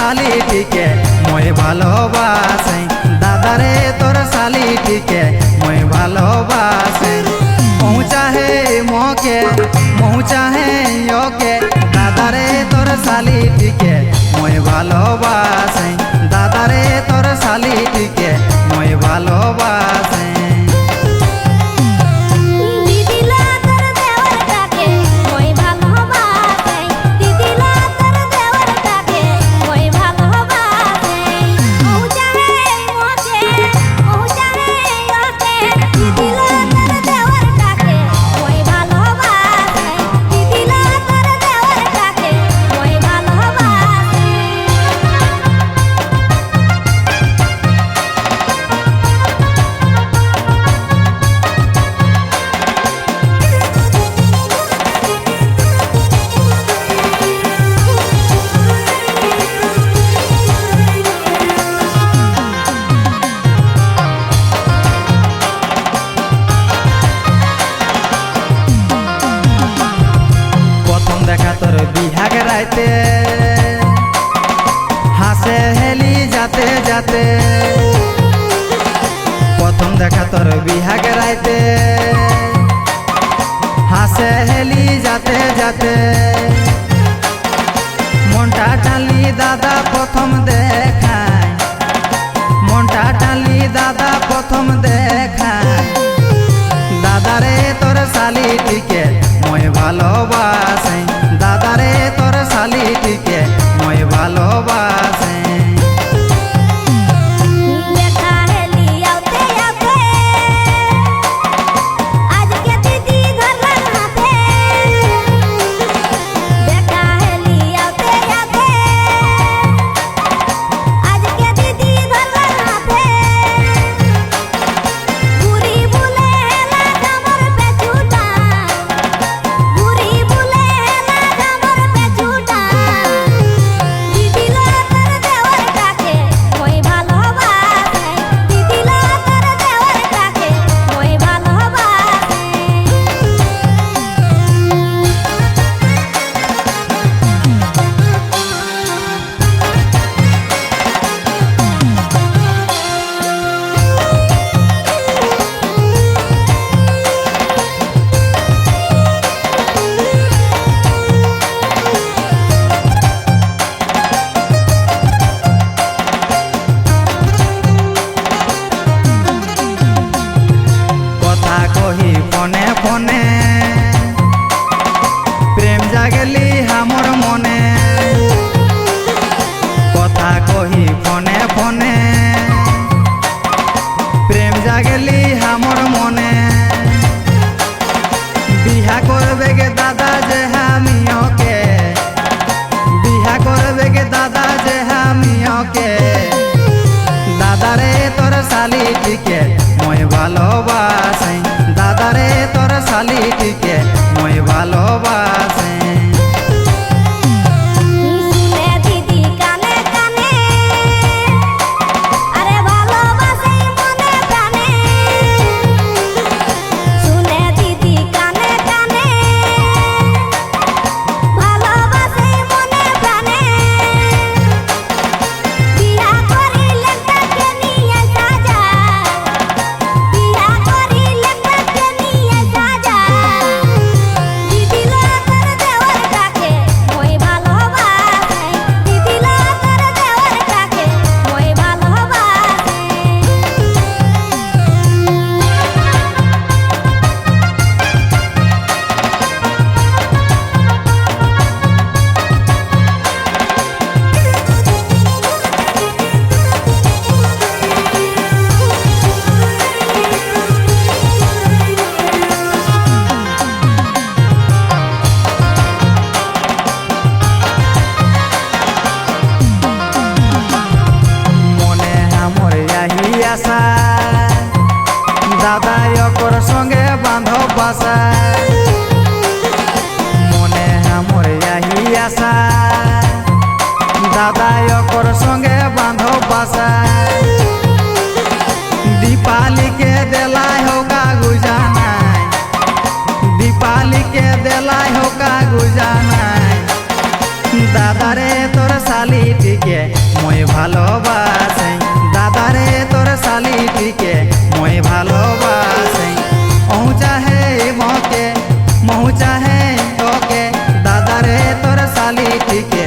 শালিটিকে মই ভালোবাসি, দাদারে তোর শালিটিকে মই ভালোবাসি। মৌ চাহে মোকে, মৌ চাহে ওকে, দাদারে তোর শালিটিকে মই ভালোবাসি, দাদারে তোর শালিটিকে মই ভালোবাসি। দেখা তোর বিহাগ রাইতে হাসে হেলি যাতে যাতে, প্রথম দেখা তোর বিহাগ রাইতে হাসে হেলি যাতে যাতে। মনটা টালি দাদা প্রথম দেখায়, মনটা টালি দাদা প্রথম দেখায়, দাদারে তোর শালিটিকে মই ভালোবাসি, দাদারে তোর শালিটিকে মই ভালোবাসি। ফোনে ফোনে প্রেম জাগলি হামর মনে, কথা কহি ফোনে ফোনে প্রেম জাগলি হামর মনে। বিহা করবে গে দাদা যে আমি ওকে, বিহা করবে গে দাদা যে আমি ওকে, দাদারে তোর শালিটিকে মই ভালোবাসি, দাদারে তোর শালিটিকে মই ভালোবাসি। আশা দাদা ওকর সঙ্গে বাঁধব বাসা, মনে আমার আহি আশা দাদা ওকর সঙ্গে বাঁধব বাসা। दीपाली के दिलाई हो का गुजाना, दीपाली के दिलाई हो का गुजाना, दादा रे तोर साली टिके ভালোবাসে দাদারে তোর শালিটিকে মই ভালোবাসে অহু চাহে মকে মহু চাহে তোকে দাদারে তোর শালিটিকে